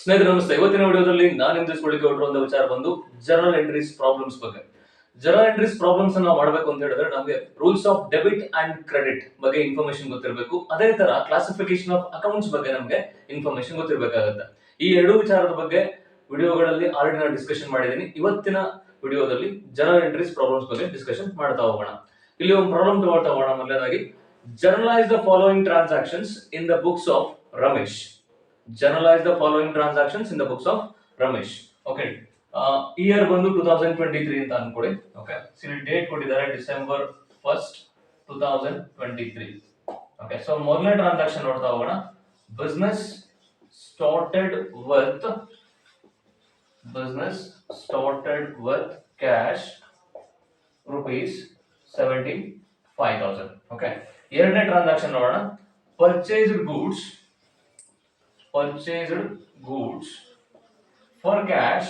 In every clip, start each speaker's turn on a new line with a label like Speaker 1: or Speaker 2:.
Speaker 1: ಸ್ನೇಹಿತರೆ ನಮಸ್ತೆ. ಇವತ್ತಿನ ವಿಡಿಯೋದಲ್ಲಿ ನಾನು ನಿಂತಿಸ್ಕೊಳ್ಳಿಕ್ಕೆ ಹೊರಟಿರುವಂತ ವಿಚಾರ ಬಂದು ಜರ್ನಲ್ ಎಂಟ್ರೀಸ್ ಪ್ರಾಬ್ಲಮ್ಸ್ ಬಗ್ಗೆ. ಜರ್ನಲ್ ಎಂಟ್ರೀಸ್ ಪ್ರಾಬ್ಲಮ್ಸ್ ಅನ್ನ ಮಾಡಬೇಕು ಅಂತ ಹೇಳಿದ್ರೆ ನಮಗೆ rules of debit and credit ಬಗ್ಗೆ ಇನ್ಫಾರ್ಮೇಶನ್ ಗೊತ್ತಿರಬೇಕು. ಅದೇ ತರ ಕ್ಲಾಸಿಫಿಕೇಶನ್ ಆಫ್ ಅಕೌಂಟ್ಸ್ ಬಗ್ಗೆ ನಮಗೆ ಇನ್ಫಾರ್ಮೇಶನ್ ಗೊತ್ತಿರಬೇಕಾಗುತ್ತೆ. ಈ ಎರಡು ವಿಚಾರದ ಬಗ್ಗೆ ವಿಡಿಯೋಗಳಲ್ಲಿ ಆಲ್ರೆಡಿ ನಾನು ಡಿಸ್ಕಷನ್ ಮಾಡಿದ್ದೀನಿ. ಇವತ್ತಿನ ವಿಡಿಯೋದಲ್ಲಿ ಜರ್ನಲ್ ಎಂಟ್ರೀಸ್ ಪ್ರಾಬ್ಲಮ್ಸ್ ಬಗ್ಗೆ ಡಿಸ್ಕಷನ್ ಮಾಡ್ತಾ ಹೋಗೋಣ. ಇಲ್ಲಿ ಒಂದು ಪ್ರಾಬ್ಲಮ್ ತಗೊಳ್ತಾ ಹೋಗೋಣ. ಮೊದಲನೇದಾಗಿ, journalise the following transactions in the books of Ramesh. Generalize the following transactions in the books of Ramesh. Okay. Year ಬಂದು 2023 ಅಂತ ಅನ್ಕೊಳ್ಳಿ. Okay. See date ಕೊಟ್ಟಿದ್ದಾರೆ December 1st 2023. Okay. So ಮೊದಲನೇ ಟ್ರಾನ್ಸಾಕ್ಷನ್ ನೋಡ್ತಾ ಹೋಗೋಣ. Business started with cash rupees 75,000. Okay. ಎರಡನೇ transaction ನೋಡೋಣ. Purchased goods for cash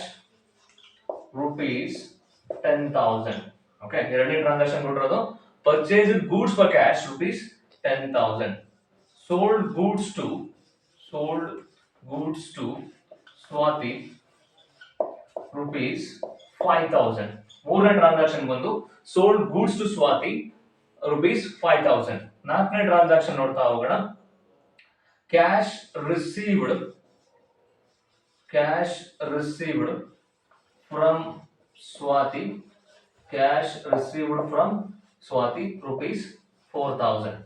Speaker 1: rupees 10,000. Okay, ಎರಡನೇ ಟ್ರಾನ್ಸಾಕ್ಷನ್ ಕೊಟ್ಟಿರೋದು purchased goods for cash rupees 10,000. sold goods to Swati rupees 5,000. ಮೂರನೇ transaction ಬಂದು sold goods to Swati rupees 5,000. ನಾಲ್ಕನೇ transaction ನೋಡ್ತಾ ಹೋಗೋಣ. Cash received from Swati rupees 4,000.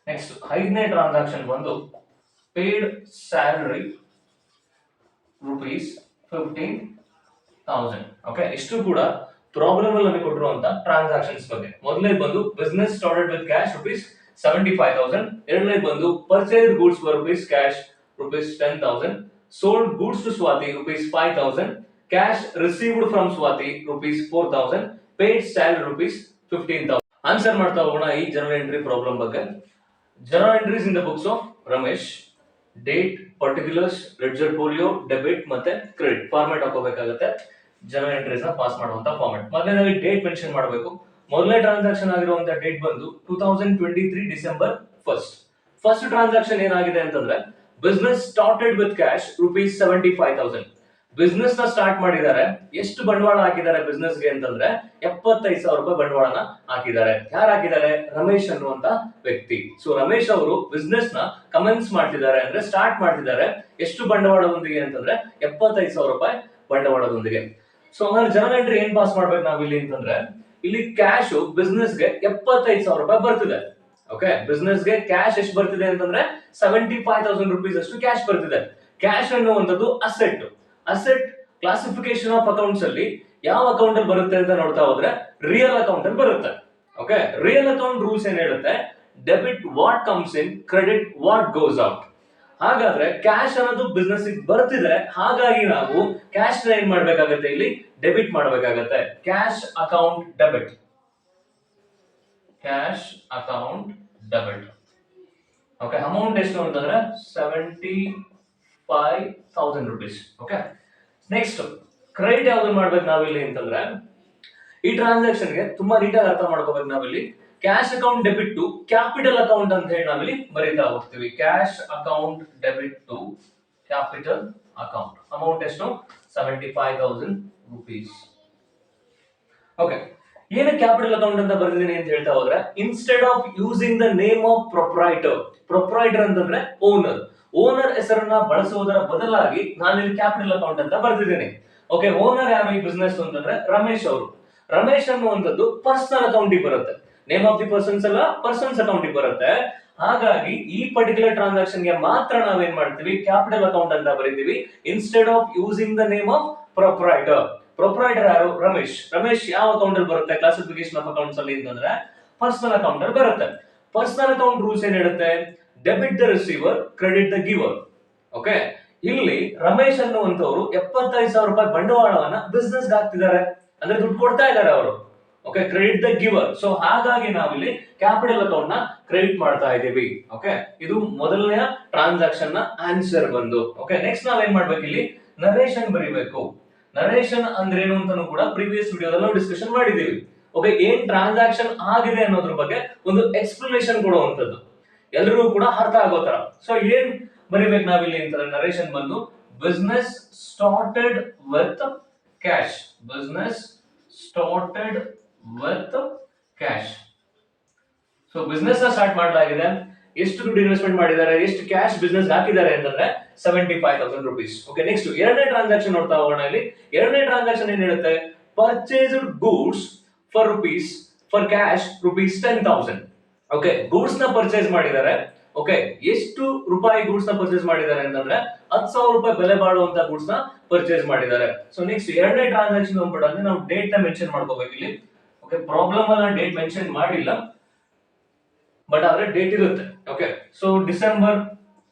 Speaker 1: Next, ಐದನೇ transaction ಬಂದು paid salary rupees 15,000. Okay, ಇಷ್ಟು ಕೂಡ ಪ್ರಾಬ್ಲಮ್ ಅಲ್ಲಿ ನಮಗೆ ಕೊಟ್ಟಿರುವಂತ ಟ್ರಾನ್ಸಾಕ್ಷನ್ಸ್ ಬಗ್ಗೆ. ಮೊದಲನೇ ಬಂದು business started with cash rupees 75,000. ಎರಡನೇ ಬಂದು purchased goods for cash rupees 10,000. sold goods to Swati rupees 5,000. cash received from Swati rupees 4,000. paid salary rupees 15,000. Answer ಮಾಡ್ತಾ ಹೋಗೋಣ ಈ ಜನರಲ್ ಎಂಟ್ರಿ ಪ್ರಾಬ್ಲಮ್ ಬಗ್ಗೆ. General entries in the books of Ramesh. Date, particulars, ledger folio, debit ಮತ್ತೆ credit format ಹಾಕೋಬೇಕಾಗುತ್ತೆ. General entries ನ pass ಮಾಡುವಂತ format. ಮೊದಲನೇದಾಗಿ date mention ಮಾಡಬೇಕು. ಮೊದಲನೇ ಟ್ರಾನ್ಸಾಕ್ಷನ್ ಆಗಿರುವಂತ ಡೇಟ್ ಬಂದು 2023 ಡಿಸೆಂಬರ್ 1st. ಫಸ್ಟ್ ಟ್ರಾನ್ಸಾಕ್ಷನ್ ಏನಾಗಿದೆ ಅಂತಂದ್ರೆ business started with cash rupees 75,000. Business ನ ಸ್ಟಾರ್ಟ್ ಮಾಡಿದ್ದಾರೆ. ಎಷ್ಟು ಬಂಡವಾಳ ಹಾಕಿದ್ದಾರೆ ಬಿಸ್ನೆಸ್ ಗೆ ಅಂತಂದ್ರೆ 75,000 ರೂಪಾಯಿ ಬಂಡವಾಳನ ಹಾಕಿದ್ದಾರೆ. ಯಾರು ಹಾಕಿದ್ದಾರೆ? ರಮೇಶ್ ಅನ್ನುವಂತ ವ್ಯಕ್ತಿ. ಸೊ ರಮೇಶ್ ಅವರು ಬಿಸ್ನೆಸ್ ನ ಕಮೆನ್ಸ್ ಮಾಡ್ತಿದ್ದಾರೆ, ಅಂದ್ರೆ ಸ್ಟಾರ್ಟ್ ಮಾಡ್ತಿದ್ದಾರೆ. ಎಷ್ಟು ಬಂಡವಾಳದೊಂದಿಗೆ ಅಂತಂದ್ರೆ 75,000 ರೂಪಾಯಿ ಬಂಡವಾಳದೊಂದಿಗೆ. ಸೊ ಹಂಗಾದ್ರೆ ಜನರಲ್ ಎಂಟ್ರಿ ಏನ್ ಪಾಸ್ ಮಾಡ್ಬೇಕು ನಾವು ಇಲ್ಲಿ ಅಂತಂದ್ರೆ, ಇಲ್ಲಿ ಕ್ಯಾಶ್ ಬಿಸ್ನೆಸ್ ಗೆ 75,000 ರೂಪಾಯಿ ಬರ್ತಿದೆ. ಓಕೆ, ಬಿಸ್ನೆಸ್ ಗೆ ಕ್ಯಾಶ್ ಎಷ್ಟು ಬರ್ತಿದೆ ಅಂತಂದ್ರೆ 75,000 ರೂಪೀಸ್ ಅಷ್ಟು ಕ್ಯಾಶ್ ಬರ್ತಿದೆ. ಕ್ಯಾಶ್ ಅನ್ನುವಂಥದ್ದು asset. Asset classification of accounts ಅಲ್ಲಿ ಯಾವ ಅಕೌಂಟ್ ಅಲ್ಲಿ ಬರುತ್ತೆ ಅಂತ ನೋಡ್ತಾ ಹೋದ್ರೆ ರಿಯಲ್ ಅಕೌಂಟ್ ಅಲ್ಲಿ ಬರುತ್ತೆ. ಓಕೆ, ರಿಯಲ್ ಅಕೌಂಟ್ ರೂಲ್ಸ್ ಏನ್ ಹೇಳುತ್ತೆ? Debit what comes in, credit what goes out. ಹಾಗಾದ್ರೆ ಕ್ಯಾಶ್ ಅನ್ನೋದು ಬಿಸ್ನೆಸ್ ಬರ್ತಿದೆ, ಹಾಗಾಗಿ ನಾವು ಕ್ಯಾಶ್ ನ ಏನ್ ಮಾಡ್ಬೇಕಾಗತ್ತೆ? ಇಲ್ಲಿ ಡೆಬಿಟ್ ಮಾಡ್ಬೇಕಾಗತ್ತೆ. Cash account debit. Okay, amount ಎಷ್ಟು ಅಂತಂದ್ರೆ 75,000 ರೂಪೀಸ್. ಓಕೆ, ನೆಕ್ಸ್ಟ್ ಕ್ರೆಡಿಟ್ ಯಾವ್ದು ಮಾಡ್ಬೇಕು ನಾವಿಲ್ಲಿ ಅಂತಂದ್ರೆ, ಈ ಟ್ರಾನ್ಸಾಕ್ಷನ್ ಗೆ ತುಂಬಾ ನೀಟಾಗಿ ಅರ್ಥ ಮಾಡ್ಕೋಬೇಕು ನಾವಿಲ್ಲಿ. Cash account debit to capital account ಅಂತ ಹೇಳಿ ನಾವಿಲ್ಲಿ ಬರೀತಾ ಹೋಗ್ತೀವಿ. Cash account debit to capital account. Amount ಎಷ್ಟು? 75,000 ರೂಪೀಸ್. ಓಕೆ, ಏನು ಕ್ಯಾಪಿಟಲ್ ಅಕೌಂಟ್ ಅಂತ ಬರ್ದಿದ್ದೀನಿ ಅಂತ ಹೇಳ್ತಾ ಹೋದ್ರೆ, instead of using the name of proprietor. Proprietor ಅಂತಂದ್ರೆ ಓನರ್. ಓನರ್ ಹೆಸರನ್ನ ಬಳಸುವುದರ ಬದಲಾಗಿ ನಾನು ಇಲ್ಲಿ ಕ್ಯಾಪಿಟಲ್ ಅಕೌಂಟ್ ಅಂತ ಬರ್ದಿದ್ದೀನಿ. ಓಕೆ, ಓನರ್ ಯಾರು ಈ ಬಿಸ್ನೆಸ್ ಅಂತಂದ್ರೆ ರಮೇಶ್ ಅವರು. ರಮೇಶ್ ಅನ್ನುವಂಥದ್ದು ಪರ್ಸನಲ್ ಅಕೌಂಟ್ ಬರುತ್ತೆ. ನೇಮ್ ಆಫ್ ದಿ ಪರ್ಸನ್ಸ್ ಎಲ್ಲ ಪರ್ಸನ್ಸ್ ಅಕೌಂಟ್ ಬರುತ್ತೆ. ಹಾಗಾಗಿ ಈ ಪರ್ಟಿಕ್ಯುಲರ್ ಟ್ರಾನ್ಸಾಕ್ಷನ್ ಗೆ ಮಾತ್ರ ನಾವೇನ್ ಮಾಡ್ತೀವಿ? ಕ್ಯಾಪಿಟಲ್ ಅಕೌಂಟ್ ಅಂತ ಬರೀತೀವಿ, instead of using the name of proprietor. Proprietor ಯಾರು? ರಮೇಶ್. ರಮೇಶ್ ಯಾವ ಅಕೌಂಟ್ ಅಲ್ಲಿ ಬರುತ್ತೆ ಕ್ಲಾಸಿಫಿಕೇಶನ್ ಆಫ್ ಅಕೌಂಟ್ಸ್ ಅಲ್ಲಿ ಅಂತಂದ್ರೆ ಪರ್ಸನಲ್ ಅಕೌಂಟ್ ಅಲ್ಲಿ ಬರುತ್ತೆ. ಪರ್ಸನಲ್ ಅಕೌಂಟ್ ರೂಲ್ಸ್ ಏನ್ ಹೇಳುತ್ತೆ? Debit the receiver, credit the ಗಿವರ್. Okay, ಇಲ್ಲಿ ರಮೇಶ್ ಅನ್ನುವಂಥವ್ರು 75,000 ರೂಪಾಯಿ ಬಂಡವಾಳವನ್ನ ಬಿಸ್ನೆಸ್ ಹಾಕ್ತಿದ್ದಾರೆ, ಅಂದ್ರೆ ದುಡ್ಡು ಕೊಡ್ತಾ ಇದ್ದಾರೆ ಅವರು. Okay, credit the ಗಿವರ್. ಸೊ ಹಾಗಾಗಿ ನಾವಿಲ್ಲಿ ಕ್ಯಾಪಿಟಲ್ ಅಕೌಂಟ್ ನ ಕ್ರೆಡಿಟ್ ಮಾಡ್ತಾ ಇದ್ದೀವಿ. ಓಕೆ, ಇದು ಮೊದಲನೆಯ ಟ್ರಾನ್ಸಾಕ್ಷನ್ ನ ಆನ್ಸರ್ ಬಂದು. ಓಕೆ, ನೆಕ್ಸ್ಟ್ ನಾವೇನ್ ಮಾಡ್ಬೇಕು? ಇಲ್ಲಿ ನರೇಶನ್ ಬರೀಬೇಕು. ನರೇಶನ್ ಅಂದ್ರೇನು ಅಂತಾನು ಕೂಡ ಪ್ರೀವಿಯಸ್ ವಿಡಿಯೋದಲ್ಲಿ ನಾವು ಡಿಸ್ಕಷನ್ ಮಾಡಿದೀವಿ. ಓಕೆ, ಏನ್ ಟ್ರಾನ್ಸಾಕ್ಷನ್ ಆಗಿದೆ ಅನ್ನೋದ್ರ ಬಗ್ಗೆ ಒಂದು ಎಕ್ಸ್ಪ್ಲನೇಷನ್ ಕೊಡುವಂತದ್ದು, ಎಲ್ಲರಿಗೂ ಕೂಡ ಅರ್ಥ ಆಗೋ ತರ. ಸೊ ಏನ್ ಬರಿಬೇಕು ನಾವಿಲ್ಲಿ ಅಂತಂದ್ರೆ, ನರೇಶನ್ ಬಂದು business started with cash. Business started with cash. So business ನ ಸ್ಟಾರ್ಟ್ ಮಾಡಲಾಗಿದೆ. ಎಷ್ಟು ದುಡ್ಡು ಇನ್ವೆಸ್ಟ್ಮೆಂಟ್ ಮಾಡಿದ್ದಾರೆ, ಎಷ್ಟು ಕ್ಯಾಶ್ ಬಿಸ್ನೆಸ್ ಹಾಕಿದ್ದಾರೆ ಅಂತಂದ್ರೆ 75,000 rupees. ಓಕೆ, ನೆಕ್ಸ್ಟ್ ಎರಡನೇ ಟ್ರಾನ್ಸಾಕ್ಷನ್ ನೋಡ್ತಾ ಹೋಗೋಣ. ಇಲ್ಲಿ ಎರಡನೇ ಟ್ರಾನ್ಸಾಕ್ಷನ್ ಏನ್ ಹೇಳುತ್ತೆ, purchased goods for rupees for cash rupees 10,000. Okay, goods ನ ಪರ್ಚೇಸ್ ಮಾಡಿದ್ದಾರೆ. ಓಕೆ, ಎಷ್ಟು ರೂಪಾಯಿ ಗೂಡ್ಸ್ ನ ಪರ್ಚೇಸ್ ಮಾಡಿದ್ದಾರೆ ಅಂತಂದ್ರೆ 10,000 ರೂಪಾಯಿ ಬೆಲೆ ಬಾಳುವಂತ ಗೂಡ್ಸ್ ನ ಪರ್ಚೇಸ್ ಮಾಡಿದ್ದಾರೆ. ಸೊ ನೆಕ್ಸ್ಟ್ ಎರಡನೇ ಟ್ರಾನ್ಸಾಕ್ಷನ್ ಬಂದ್ಬಿಟ್ಟು ನಾವು ಡೇಟ್ ನ ಮೆನ್ಷನ್ ಮಾಡ್ಕೋಬೇಕು ಇಲ್ಲಿ. ಓಕೆ, ಪ್ರಾಬ್ಲಮ್ ಅಲ್ಲ ಡೇಟ್ ಮೆನ್ಷನ್ ಮಾಡಿಲ್ಲ, ಬಟ್ ಆದ್ರೆ ಡೇಟ್ ಇರುತ್ತೆ. Okay, so December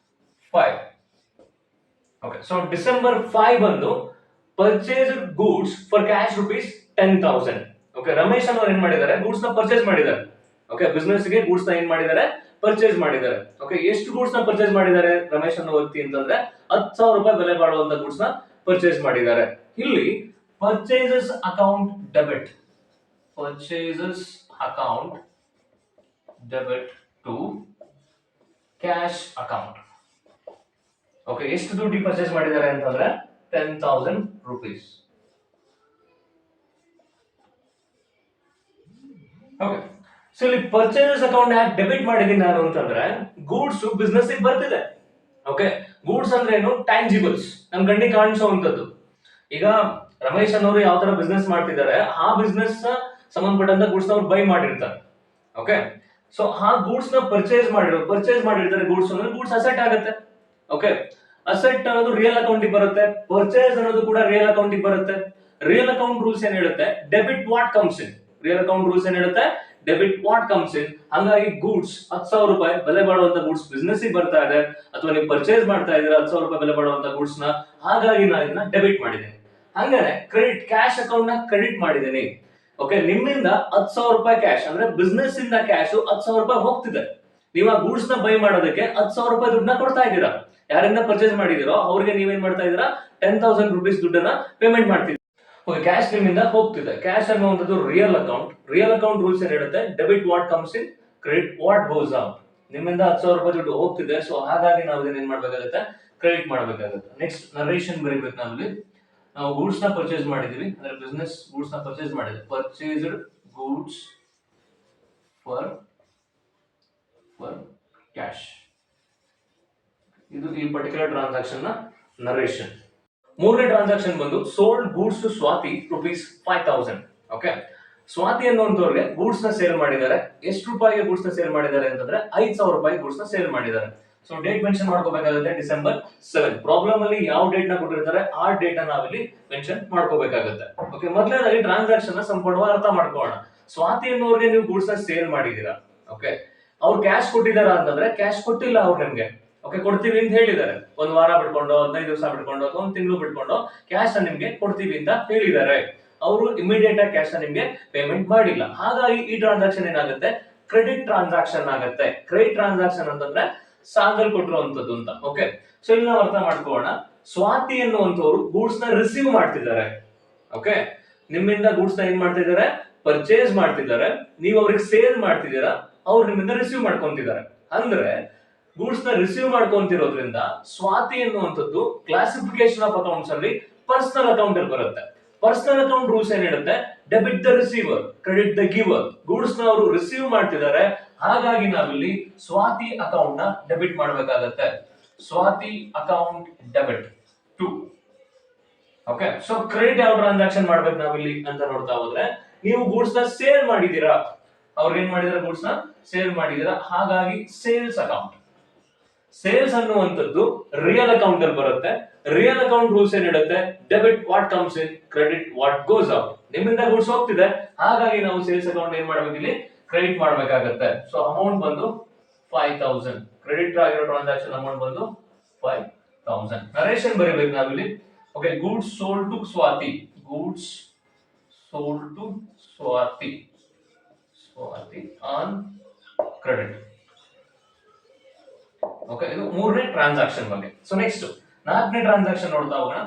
Speaker 1: 5. Okay, so December 5 ಬಂದು purchased goods for cash rupees 10,000. Okay, Ramesh ಅನ್ನೋರು ಏನ್ ಮಾಡಿದ್ದಾರೆ, ಗೂಡ್ಸ್ ನ ಪರ್ಚೇಸ್ ಮಾಡಿದ್ದಾರೆ. ಓಕೆ, ಬಿಸ್ನೆಸ್ ಗೆ ಗೂಡ್ಸ್ ನ ಏನ್ ಮಾಡಿದ್ದಾರೆ, ಪರ್ಚೇಸ್ ಮಾಡಿದ್ದಾರೆ. ಓಕೆ, ಎಷ್ಟು ಗೂಡ್ಸ್ ನ ಪರ್ಚೇಸ್ ಮಾಡಿದ್ದಾರೆ ರಮೇಶ್ ಅನ್ನೋ ವ್ಯಕ್ತಿ ಅಂತಂದ್ರೆ 10,000 ರೂಪಾಯಿ ಬೆಲೆ ಬಾಳುವಂತ ಗೂಡ್ಸ್ ನ ಪರ್ಚೇಸ್ ಮಾಡಿದ್ದಾರೆ. ಇಲ್ಲಿ purchases account debit. Purchases account debit to cash account. Okay, ಎಷ್ಟು ದುಡ್ಡು ಪರ್ಚೇಸ್ ಮಾಡಿದ್ದಾರೆ ಅಂತಂದ್ರೆ 10,000 rupees. ಓಕೆ, ಸೊ ಇಲ್ಲಿ ಪರ್ಚೇಸಸ್ ಅಕೌಂಟ್ ಯಾಕೆ ಡೆಬಿಟ್ ಮಾಡಿದೀನಿ ನಾನು ಅಂತಂದ್ರೆ ಗೂಡ್ಸ್ ಬಿಸ್ನೆಸ್ ಬರ್ತಿದೆ. ಓಕೆ, ಗೂಡ್ಸ್ ಅಂದ್ರೆ ಏನು, ಟ್ಯಾಂಜಿಬಲ್ಸ್, ನಮ್ ಕಣ್ಣಿಗೆ ಕಾಣಿಸುವಂತದ್ದು. ಈಗ ರಮೇಶ್ ಅನ್ನೋರು ಯಾವ ತರ ಬಿಸ್ನೆಸ್ ಮಾಡ್ತಿದ್ದಾರೆ, ಆ ಬಿಸ್ನೆಸ್ ಸಂಬಂಧಪಟ್ಟಂತ ಗೂಡ್ಸ್ ಅವ್ರು ಬೈ ಮಾಡಿರ್ತಾರೆ. ಓಕೆ, ಸೊ ಆ ಗೂಡ್ಸ್ ನ ಪರ್ಚೇಸ್ ಮಾಡಿರ್ತಾರೆ. ಗೂಡ್ಸ್ ಅಂದ್ರೆ ಗೂಡ್ಸ್ ಅಸೆಟ್ ಆಗುತ್ತೆ. ಓಕೆ, ಅಸೆಟ್ ಅನ್ನೋದು ರಿಯಲ್ ಅಕೌಂಟಿಗೆ ಬರುತ್ತೆ, ಪರ್ಚೇಸ್ ಅನ್ನೋದು ಕೂಡ ರಿಯಲ್ ಅಕೌಂಟಿಗೆ ಬರುತ್ತೆ. ರಿಯಲ್ ಅಕೌಂಟ್ ರೂಲ್ಸ್ ಏನ್ ಹೇಳುತ್ತೆ, debit what comes in. Real account rules ಏನ್ ಹೇಳುತ್ತೆ, ಡೆಬಿಟ್ ವಾಟ್ ಕಮ್ಸ್ ಇನ್. ಹಂಗಾಗಿ ಗೂಡ್ಸ್ 10,000 ರೂಪಾಯಿ ಬೆಲೆ ಬಾಳುವಂತ ಗೂಡ್ಸ್ ಬಿಸ್ನೆಸ್ ಬರ್ತಾ ಇದೆ, ಅಥವಾ ನೀವು ಪರ್ಚೇಸ್ ಮಾಡ್ತಾ ಇದ್ದೀರಾ 10,000 ರೂಪಾಯಿ ಬೆಲೆ ಬಾಳುವಂತ ಗೂಡ್ಸ್ ನ, ಹಾಗಾಗಿ ನಾನು ಇದನ್ನ ಡೆಬಿಟ್ ಮಾಡಿದ್ದೀನಿ. ಹಂಗಾರೆ ಕ್ರೆಡಿಟ್, ಕ್ಯಾಶ್ ಅಕೌಂಟ್ ನ ಕ್ರೆಡಿಟ್ ಮಾಡಿದ್ದೀನಿ. ಓಕೆ, ನಿಮ್ಮಿಂದ 10,000 ರೂಪಾಯಿ ಕ್ಯಾಶ್ ಅಂದ್ರೆ ಬಿಸ್ನೆಸ್ ಇಂದ ಕ್ಯಾಶ್ 10,000 ರೂಪಾಯಿ ಹೋಗ್ತಿದೆ. ನೀವು ಆ ಗೂಡ್ಸ್ ನ ಬೈ ಮಾಡೋದಕ್ಕೆ 10,000 ರೂಪಾಯಿ ದುಡ್ಡನ್ನ ಕೊಡ್ತಾ ಇದ್ದೀರಾ. ಯಾರಿಂದ ಪರ್ಚೇಸ್ ಮಾಡಿದಿರೋ ಅವ್ರಿಗೆ ನೀವೇನ್ ಮಾಡ್ತಾ ಇದ್ದೀರಾ, 10,000 rupees ದುಡ್ಡನ್ನ ಪೇಮೆಂಟ್ ಮಾಡ್ತಿದ್ದೀರಾ. ಓಕೆ, ಕ್ಯಾಶ್ ನಿಮ್ಮಿಂದ ಹೋಗ್ತಿದೆ. ಕ್ಯಾಶ್ ಅನ್ನುವಂಥದ್ದು real account. Real account rules ಏನ್ ಹೇಳುತ್ತೆ, debit what comes in, credit what goes out. ನಿಮ್ಮಿಂದ 10,000 ರೂಪಾಯಿ ದುಡ್ಡು ಹೋಗ್ತಿದೆ, ಸೊ ಹಾಗಾಗಿ ನಾವು ಇದನ್ನ ಏನ್ ಮಾಡ್ಬೇಕಾಗುತ್ತೆ, ಕ್ರೆಡಿಟ್ ಮಾಡ್ಬೇಕಾಗುತ್ತೆ. ನೆಕ್ಸ್ಟ್ ನರೇಷನ್ ಬರೀಬೇಕು. ನಾವು ಗೂಡ್ಸ್ ನ ಪರ್ಚೇಸ್ ಮಾಡಿದೀವಿ ಅಂದ್ರೆ ಬಿಸ್ನೆಸ್ ಗೂಡ್ಸ್ ನ ಪರ್ಚೇಸ್ ಮಾಡಿದೆ. Purchased goods for cash. ಇದು ಈ ಪರ್ಟಿಕ್ಯುಲರ್ ಟ್ರಾನ್ಸಾಕ್ಷನ್ ನ ನರೇಷನ್. ಮೂರನೇ ಟ್ರಾನ್ಸಾಕ್ಷನ್ ಬಂದು sold goods to Swati rupees 5,000. Okay, Swati ಅನ್ನುವಂಥವ್ರಿಗೆ ಗೂಡ್ಸ್ ನ ಸೇಲ್ ಮಾಡಿದ್ದಾರೆ. ಎಷ್ಟು ರೂಪಾಯಿಗೆ ಗೂಡ್ಸ್ ನ ಸೇಲ್ ಮಾಡಿದ್ದಾರೆ ಅಂತಂದ್ರೆ 5,000 ರೂಪಾಯಿ ಗೂಡ್ಸ್ ನ ಸೇಲ್ ಮಾಡಿದ್ದಾರೆ. ಸೊ ಡೇಟ್ ಮೆನ್ಷನ್ ಮಾಡ್ಕೋಬೇಕಾಗುತ್ತೆ, ಡಿಸೆಂಬರ್ 7. ಪ್ರಾಬ್ಲಮ್ ಅಲ್ಲಿ ಯಾವ ಡೇಟ್ ನ ಕೊಟ್ಟಿರ್ತಾರೆ ಆ ಡೇಟ್ ನ ನಾವಿಲ್ಲಿ ಮೆನ್ಷನ್ ಮಾಡ್ಕೋಬೇಕಾಗುತ್ತೆ. ಓಕೆ, ಮೊದಲನೇದಾಗಿ ಟ್ರಾನ್ಸಾಕ್ಷನ್ ನ ಸಂಪೂರ್ಣವಾಗಿ ಅರ್ಥ ಮಾಡ್ಕೊಳ್ಳೋಣ. ಸ್ವಾತಿ ಅನ್ನೋರಿಗೆ ನೀವು ಗೂಡ್ಸ್ ನ ಸೇಲ್ ಮಾಡಿದೀರಾ. ಓಕೆ, ಅವ್ರು ಕ್ಯಾಶ್ ಕೊಟ್ಟಿದಾರ ಅಂತಂದ್ರೆ ಕ್ಯಾಶ್ ಕೊಟ್ಟಿಲ್ಲ ಅವ್ರು ನಿಮ್ಗೆ. ಓಕೆ, ಕೊಡ್ತೀವಿ ಅಂತ ಹೇಳಿದ್ದಾರೆ. ಒಂದ್ ವಾರ ಬಿಟ್ಕೊಂಡು, 15 ದಿವಸ ಬಿಟ್ಕೊಂಡು, ಅಥವಾ ಒಂದ್ ತಿಂಗಳು ಬಿಟ್ಕೊಂಡು ಕ್ಯಾಶ್ ನಿಮ್ಗೆ ಕೊಡ್ತೀವಿ ಅಂತ ಹೇಳಿದ್ದಾರೆ. ಅವರು ಇಮಿಡಿಯೇಟ್ ಆಗಿ ಕ್ಯಾಶ್ ನಿಮ್ಗೆ ಪೇಮೆಂಟ್ ಮಾಡಿಲ್ಲ. ಹಾಗಾಗಿ ಈ ಟ್ರಾನ್ಸಾಕ್ಷನ್ ಏನಾಗುತ್ತೆ, ಕ್ರೆಡಿಟ್ ಟ್ರಾನ್ಸಾಕ್ಷನ್ ಆಗುತ್ತೆ. ಕ್ರೆಡಿಟ್ ಟ್ರಾನ್ಸಾಕ್ಷನ್ ಅಂತಂದ್ರೆ ಸಾಗಲ್ ಕೊಟ್ಟಿರುವಂತದ್ದು ಅಂತ. ಓಕೆ, ಸೊ ಇಲ್ಲಿ ನಾವು ಅರ್ಥ ಮಾಡ್ಕೊಳ್ಳೋಣ. ಸ್ವಾತಿ ಅನ್ನುವಂಥವ್ರು ಗೂಡ್ಸ್ ನ ರಿಸೀವ್ ಮಾಡ್ತಿದ್ದಾರೆ. ಓಕೆ, ನಿಮ್ಮಿಂದ ಗೂಡ್ಸ್ ನ ಏನ್ ಮಾಡ್ತಿದ್ದಾರೆ, ಪರ್ಚೇಸ್ ಮಾಡ್ತಿದ್ದಾರೆ. ನೀವು ಅವ್ರಿಗೆ ಸೇಲ್ ಮಾಡ್ತಿದ್ದೀರಾ, ಅವ್ರು ನಿಮ್ಮಿಂದ ರಿಸೀವ್ ಮಾಡ್ಕೊಂತಿದ್ದಾರೆ. ಅಂದ್ರೆ ಗೂಡ್ಸ್ ನ ರಿಸೀವ್ ಮಾಡ್ಕೊಂತಿರೋದ್ರಿಂದ ಸ್ವಾತಿ ಎನ್ನುವಂಥದ್ದು ಕ್ಲಾಸಿಫಿಕೇಶನ್ ಆಫ್ ಅಕೌಂಟ್ಸ್ ಅಲ್ಲಿ ಪರ್ಸನಲ್ ಅಕೌಂಟ್ ಅಲ್ಲಿ ಬರುತ್ತೆ. ಪರ್ಸನಲ್ ಅಕೌಂಟ್ ರೂಲ್ಸ್ ಏನ್ ಹೇಳುತ್ತೆ, debit the receiver, credit the ಗಿವರ್. Goods ನ ಅವರು ರಿಸೀವ್ ಮಾಡ್ತಿದ್ದಾರೆ, ಹಾಗಾಗಿ ನಾವಿಲ್ಲಿ ಸ್ವಾತಿ ಅಕೌಂಟ್ ನ ಡೆಬಿಟ್ ಮಾಡಬೇಕಾಗತ್ತೆ. Swati account debit to. Okay, so credit ಯಾವ ಟ್ರಾನ್ಸಾಕ್ಷನ್ ಮಾಡ್ಬೇಕು ನಾವಿಲ್ಲಿ ಅಂತ ನೋಡ್ತಾ ಹೋದ್ರೆ, ನೀವು ಗೂಡ್ಸ್ ನ ಸೇಲ್ ಮಾಡಿದೀರಾ, ಅವ್ರು ಏನ್ ಮಾಡಿದಾರೆ, ಗೂಡ್ಸ್ ನ ಸೇಲ್ ಮಾಡಿದೀರಾ, ಹಾಗಾಗಿ ಸೇಲ್ಸ್ ಅಕೌಂಟ್. ಸೇಲ್ಸ್ ಅನ್ನುವಂಥದ್ದು ರಿಯಲ್ ಅಕೌಂಟ್ ಅಲ್ಲಿ ಬರುತ್ತೆ. ರಿಯಲ್ ಅಕೌಂಟ್ ರೂಲ್ಸ್ ಏನ್ ಹೇಳುತ್ತೆ, debit what comes in, credit what goes out. ನಿಮ್ಮಿಂದ ಗೂಡ್ಸ್ ಹೋಗ್ತಿದೆ, ಹಾಗಾಗಿ ನಾವು ಸೇಲ್ಸ್ ಅಕೌಂಟ್ ಏನ್ ಮಾಡ್ಬೇಕು, ಇಲ್ಲಿ ಕ್ರೆಡಿಟ್ ಮಾಡ್ಬೇಕಾಗತ್ತೆ. ಸೊ ಅಮೌಂಟ್ ಬಂದು 5,000. ಕ್ರೆಡಿಟ್ ಆಗಿರೋ ಟ್ರಾನ್ಸಾಕ್ಷನ್ ಅಮೌಂಟ್ ಬಂದು 5,000. ನರೇಷನ್ ಬರೀಬೇಕು ನಾವಿಲ್ಲಿ. Okay, goods sold to Swati. Goods sold to Swati on credit. Okay, ಇದು ಮೂರನೇ ಟ್ರಾನ್ಸಾಕ್ಷನ್ ಬಗ್ಗೆ. ಸೊ ನೆಕ್ಸ್ಟ್ ನಾಲ್ಕನೇ ಟ್ರಾನ್ಸಾಕ್ಷನ್ ನೋಡ್ತಾ ಹೋಗೋಣ.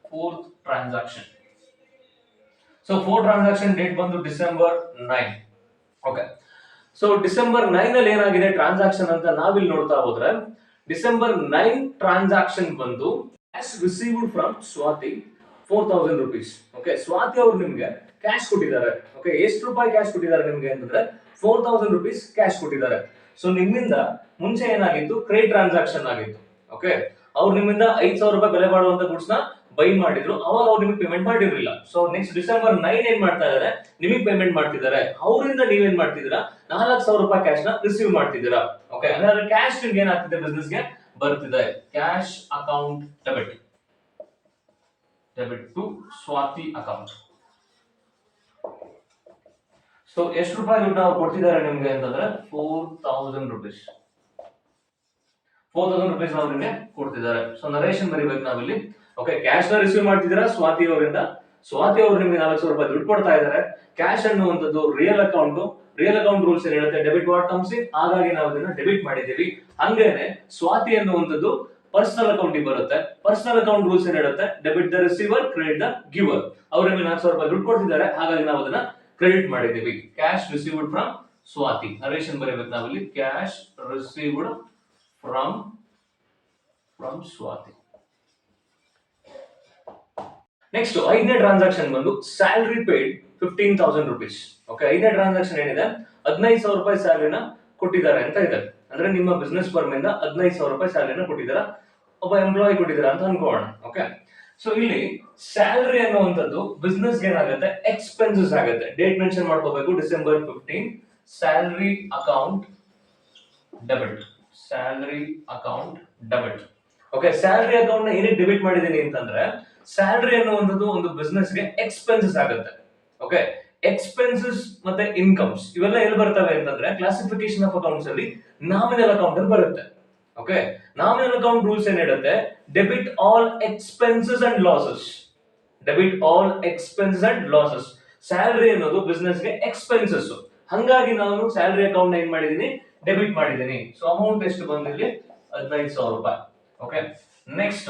Speaker 1: Fourth transaction. So fourth transaction date ಬಂದು ಡಿಸೆಂಬರ್ 9. ಓಕೆ, ಸೊ ಡಿಸೆಂಬರ್ 9 ಅಲ್ಲಿ ಏನಾಗಿದೆ ಟ್ರಾನ್ಸಾಕ್ಷನ್ ಅಂತ ನಾವಿಲ್ಲಿ ನೋಡ್ತಾ ಹೋದ್ರೆ, ಡಿಸೆಂಬರ್ 9 ಟ್ರಾನ್ಸಾಕ್ಷನ್ ಬಂದು cash received from Swati 4000 rupees. Okay, Swati ಅವರು ನಿಮ್ಗೆ ಕ್ಯಾಶ್ ಕೊಟ್ಟಿದ್ದಾರೆ. ಓಕೆ, ಎಷ್ಟು ರೂಪಾಯಿ ಕ್ಯಾಶ್ ಕೊಟ್ಟಿದ್ದಾರೆ ನಿಮ್ಗೆ ಅಂತಂದ್ರೆ 4000 rupees ಕ್ಯಾಶ್ ಕೊಟ್ಟಿದ್ದಾರೆ. ಸೊ ನಿಮ್ಮಿಂದ ಮುಂಚೆ ಏನಾಗಿತ್ತು, ಕ್ರೆಡಿಟ್ ಟ್ರಾನ್ಸಾಕ್ಷನ್ ಆಗಿತ್ತು. ಓಕೆ, ಅವ್ರು ನಿಮ್ಮಿಂದ 5000 ರೂಪಾಯಿ ಬೆಲೆ ಬಾಳುವಂತ ಗುಡ್ಸ್ ನ ಬೈ ಮಾಡಿದ್ರು, ಅವಾಗ ಅವ್ರು ನಿಮಗೆ ಪೇಮೆಂಟ್ ಮಾಡಿರಲಿಲ್ಲ. ಸೊ ನೆಕ್ಸ್ಟ್ ಡಿಸೆಂಬರ್ 9 ಏನ್ ಮಾಡ್ತಾ ಇದಾರೆ, ನಿಮಗೆ ಪೇಮೆಂಟ್ ಮಾಡ್ತಿದ್ದಾರೆ. ಅವರಿಂದ ನೀವೇನ್ ಮಾಡ್ತಿದ್ದೀರಾ, 4000 ರೂಪಾಯಿ ಕ್ಯಾಶ್ ನ ರಿಸೀವ್ ಮಾಡ್ತಿದ್ದೀರಾ. ಓಕೆ, ಅಂದ್ರೆ ಕ್ಯಾಶ್ ನಿಮ್ಗೆ ಏನಾಗ್ತಿದೆ, ಬಿಸ್ನೆಸ್ ಗೆ ಬರ್ತಿದೆ. Cash account debit to Swati account. So ಎಷ್ಟು ರೂಪಾಯಿ ದುಡ್ಡು ಅವ್ರು ಕೊಡ್ತಿದ್ದಾರೆ ನಿಮ್ಗೆ ಅಂತಂದ್ರೆ 4000 rupees. 4000 rupees ಅವ್ರು ನಿಮ್ಗೆ ಕೊಡ್ತಿದ್ದಾರೆ. ಸೊ ನರೇಶನ್ ಬರೀಬೇಕು ನಾವಿಲ್ಲಿ. ಓಕೆ, ಕ್ಯಾಶ್ ನ ರಿಸೀವ್ ಮಾಡ್ತಿದ್ದೀರಾ ಸ್ವಾತಿ ಅವರಿಂದ. ಸ್ವಾತಿ ಅವರು ನಿಮ್ಗೆ 4000 ರೂಪಾಯಿ ದುಡ್ಡು ಕೊಡ್ತಾ ಇದ್ದಾರೆ. ಕ್ಯಾಶ್ ಅನ್ನುವಂಥದ್ದು ರಿಯಲ್ ಅಕೌಂಟ್ ರೂಲ್ಸ್ ಏನ್ ಹೇಳುತ್ತೆ, ಡೆಬಿಟ್ ವಾಟ್ ಕಮ್ಸ್ ಇನ್, ಹಾಗಾಗಿ ನಾವು ಇದನ್ನ ಡೆಬಿಟ್ ಮಾಡಿದ್ದೀವಿ. ಹಂಗೇನೆ ಸ್ವಾತಿ ಅನ್ನುವಂಥದ್ದು ಪರ್ಸನಲ್ ಅಕೌಂಟ್ ಬರುತ್ತೆ. ಪರ್ಸನಲ್ ಅಕೌಂಟ್ ರೂಲ್ಸ್ ಏನ್ ಹೇಳುತ್ತೆ, debit the receiver, credit the ಗಿವರ್. ಅವ್ರು ನಿಮ್ಗೆ 4000 ರೂಪಾಯಿ ದುಡ್ಡು ಕೊಡ್ತಿದ್ದಾರೆ, ಹಾಗಾಗಿ ನಾವು ಅದನ್ನ ಕ್ರೆಡಿಟ್ ಮಾಡಿದ್ದೀವಿ. Cash received from Swati. Narration ಬರೀಬೇಕು ನಾವಿಲ್ಲಿ, cash received from Swati. Next 5ನೇ ಟ್ರಾನ್ಸಾಕ್ಷನ್ ಬಂದು ಸ್ಯಾಲರಿ ಪೇಡ್ 15,000 rupees. ಓಕೆ, 5ನೇ ಟ್ರಾನ್ಸಾಕ್ಷನ್ ಏನಿದೆ, 15,000 ರೂಪಾಯಿ ಸ್ಯಾಲರಿನ ಕೊಟ್ಟಿದ್ದಾರೆ ಅಂತ ಇದೆ. ಅಂದ್ರೆ ನಿಮ್ಮ ಬಿಸ್ನೆಸ್ ಫರ್ಮ್ ಇಂದ 15,000 ರೂಪಾಯಿ ಸ್ಯಾಲರಿನ ಕೊಟ್ಟಿದ್ದಾರೆ, ಒಬ್ಬ ಎಂಪ್ಲಾಯಿ ಕೊಟ್ಟಿದ್ದಾರೆ ಅಂತ ಅನ್ಕೋಣ. ಓಕೆ, ಸೊ ಇಲ್ಲಿ ಸ್ಯಾಲರಿ ಅನ್ನುವಂಥದ್ದು ಬಿಸ್ನೆಸ್ ಏನಾಗುತ್ತೆ, ಎಕ್ಸ್ಪೆನ್ಸಸ್ ಆಗುತ್ತೆ. ಡೇಟ್ ಮೆನ್ಷನ್ ಮಾಡ್ಕೋಬೇಕು, December 15. Salary account debit. Okay, salary account ನ ಏನಕ್ಕೆ ಡೆಬಿಟ್ ಮಾಡಿದೀನಿ ಅಂತಂದ್ರೆ, ಸ್ಯಾಲರಿ ಅನ್ನುವಂಥದ್ದು ಒಂದು ಬಿಸ್ನೆಸ್ ಗೆ ಎಕ್ಸ್ಪೆನ್ಸಸ್ ಆಗುತ್ತೆ. ಓಕೆ, ಎಕ್ಸ್ಪೆನ್ಸಸ್ ಮತ್ತೆ ಇನ್ಕಮ್ಸ್ ಇವೆಲ್ಲ ಎಲ್ಲಿ ಬರ್ತವೆ ಅಂತಂದ್ರೆ, ಕ್ಲಾಸಿಫಿಕೇಶನ್ ಆಫ್ ಅಕೌಂಟ್ಸ್ ಅಲ್ಲಿ ನಾಮಿನಲ್ ಅಕೌಂಟ್ ಅಲ್ಲಿ ಬರುತ್ತೆ. ಓಕೆ, ನಾಮಿನಲ್ ಅಕೌಂಟ್ ರೂಲ್ಸ್ ಏನ್ ಹೇಳುತ್ತೆ, debit all expenses and losses. Salary ಅನ್ನೋದು ಬಿಸ್ನೆಸ್ ಗೆ ಎಕ್ಸ್ಪೆನ್ಸಸ್, ಹಂಗಾಗಿ ನಾನು ಸ್ಯಾಲರಿ ಅಕೌಂಟ್ ಏನ್ ಮಾಡಿದೀನಿ, ಡೆಬಿಟ್ ಮಾಡಿದೀನಿ. ಸೊ ಅಮೌಂಟ್ ಎಷ್ಟು ಬಂದಿಲ್ಲಿ, 15,000 ರೂಪಾಯಿ. ಓಕೆ, ನೆಕ್ಸ್ಟ್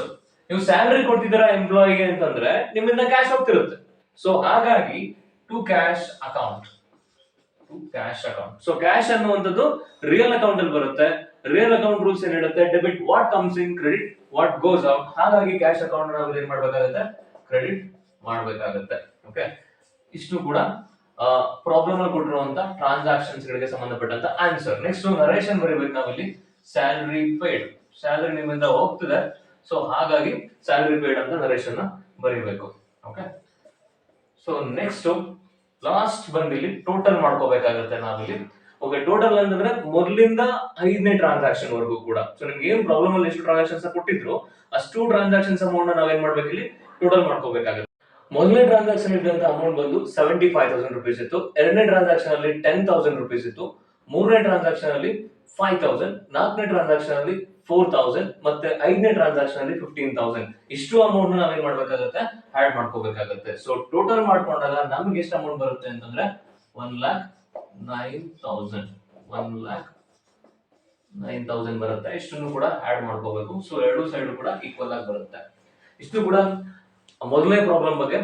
Speaker 1: ನೀವು ಸ್ಯಾಲರಿ ಕೊಡ್ತಿದ್ದೀರಾ ಎಂಪ್ಲಾಯಿಗೆ ಅಂತಂದ್ರೆ ನಿಮ್ಮಿಂದ ಕ್ಯಾಶ್ ಹೋಗ್ತಿರುತ್ತೆ. ಸೊ ಹಾಗಾಗಿ to cash account. So cash ಅನ್ನುವಂಥದ್ದು ರಿಯಲ್ ಅಕೌಂಟ್ ಅಲ್ಲಿ ಬರುತ್ತೆ. ರಿಯಲ್ ಅಕೌಂಟ್ ರೂಲ್ಸ್ ಏನ್ ಹೇಳುತ್ತೆ, debit what comes in, credit what goes out. ಹಾಗಾಗಿ ಕ್ಯಾಶ್ ಅಕೌಂಟ್ ನಾವು ಏನ್ ಮಾಡ್ಬೇಕಾಗುತ್ತೆ, ಕ್ರೆಡಿಟ್ ಮಾಡ್ಬೇಕಾಗುತ್ತೆ. ಓಕೆ, ಇಷ್ಟು ಕೂಡ ಪ್ರಾಬ್ಲಮ್ ಅಲ್ಲಿ ಕೊಟ್ಟಿರುವಂತ ಟ್ರಾನ್ಸಾಕ್ಷನ್ಸ್ ಗಳಿಗೆ ಸಂಬಂಧಪಟ್ಟಂತ ಆನ್ಸರ್. ನೆಕ್ಸ್ಟ್ ನರೇಶನ್ ಬರೀಬೇಕು ನಾವಿಲ್ಲಿ, ಸ್ಯಾಲರಿ ಪೇಡ್. ಸ್ಯಾಲರಿ ನಿಮ್ಮಿಂದ ಹೋಗ್ತಿದೆ, ಸೊ ಹಾಗಾಗಿ ಸ್ಯಾಲರಿ ಪೇಡ್ ಅಂತ ನರೇಶನ್ ಬರೀಬೇಕು. ಓಕೆ, ಸೊ ನೆಕ್ಸ್ಟ್ ಲಾಸ್ಟ್ ಬಂದಿಲ್ಲಿ ಟೋಟಲ್ ಮಾಡ್ಕೋಬೇಕಾಗುತ್ತೆ ನಾವಿಲ್ಲಿ. ಓಕೆ, ಟೋಟಲ್ ಅಂತಂದ್ರೆ ಮೊದಲಿಂದ 5ನೇ ಟ್ರಾನ್ಸಾಕ್ಷನ್ ವರೆಗೂ ಕೂಡ. ಸೊ ನಿಮ್ಗೆ ಏನ್ ಪ್ರಾಬ್ಲಮ್ ಅಲ್ಲಿ ಎಷ್ಟು ಟ್ರಾನ್ಸಾಕ್ಷನ್ಸ್ ಕೊಟ್ಟಿದ್ರು, ಅಷ್ಟು ಟ್ರಾನ್ಸಾಕ್ಷನ್ಸ್ ಅಮೌಂಟ್ ನಾವೇನ್ ಮಾಡ್ಬೇಕು, ಇಲ್ಲಿ ಟೋಟಲ್ ಮಾಡ್ಕೋಬೇಕಾಗುತ್ತೆ. ಮೊದಲನೇ ಟ್ರಾನ್ಸಾಕ್ಷನ್ ಇದ್ದಂತ ಅಮೌಂಟ್ ಬಂದು 75,000 rupees ಇತ್ತು. 2ನೇ ಟ್ರಾನ್ಸಾಕ್ಷನ್ ಅಲ್ಲಿ 10,000 rupees ಇತ್ತು. 3ನೇ ಟ್ರಾನ್ಸಾಕ್ಷನ್ ಅಲ್ಲಿ 5,000. 4ನೇ ಟ್ರಾನ್ಸಾಕ್ಷನ್ ಅಲ್ಲಿ 4,000 ಮತ್ತೆ 5ನೇ ಟ್ರಾನ್ಸಾಕ್ಷನ್ ಅಲ್ಲಿ 15,000. ಇಷ್ಟು ಅಮೌಂಟ್ ನಾವೇನ್ ಮಾಡ್ಬೇಕಾಗುತ್ತೆ, ಆಡ್ ಮಾಡ್ಕೋಬೇಕಾಗುತ್ತೆ. ಸೊ ಟೋಟಲ್ ಮಾಡ್ಕೊಂಡಾಗ ನಮ್ಗೆ ಎಷ್ಟು ಅಮೌಂಟ್ ಬರುತ್ತೆ ಅಂತಂದ್ರೆ 1,09,000. 1,09,000 ಬರುತ್ತೆ. ಇಷ್ಟನ್ನು ಕೂಡ ಆಡ್ ಮಾಡ್ಕೋಬೇಕು. ಸೊ ಎರಡು ಸೈಡ್ ಕೂಡ ಈಕ್ವಲ್ ಆಗಿ ಬರುತ್ತೆ. ಇಷ್ಟು ಕೂಡ ಮೊದಲನೇ ಪ್ರಾಬ್ಲಮ್ ಬಗ್ಗೆ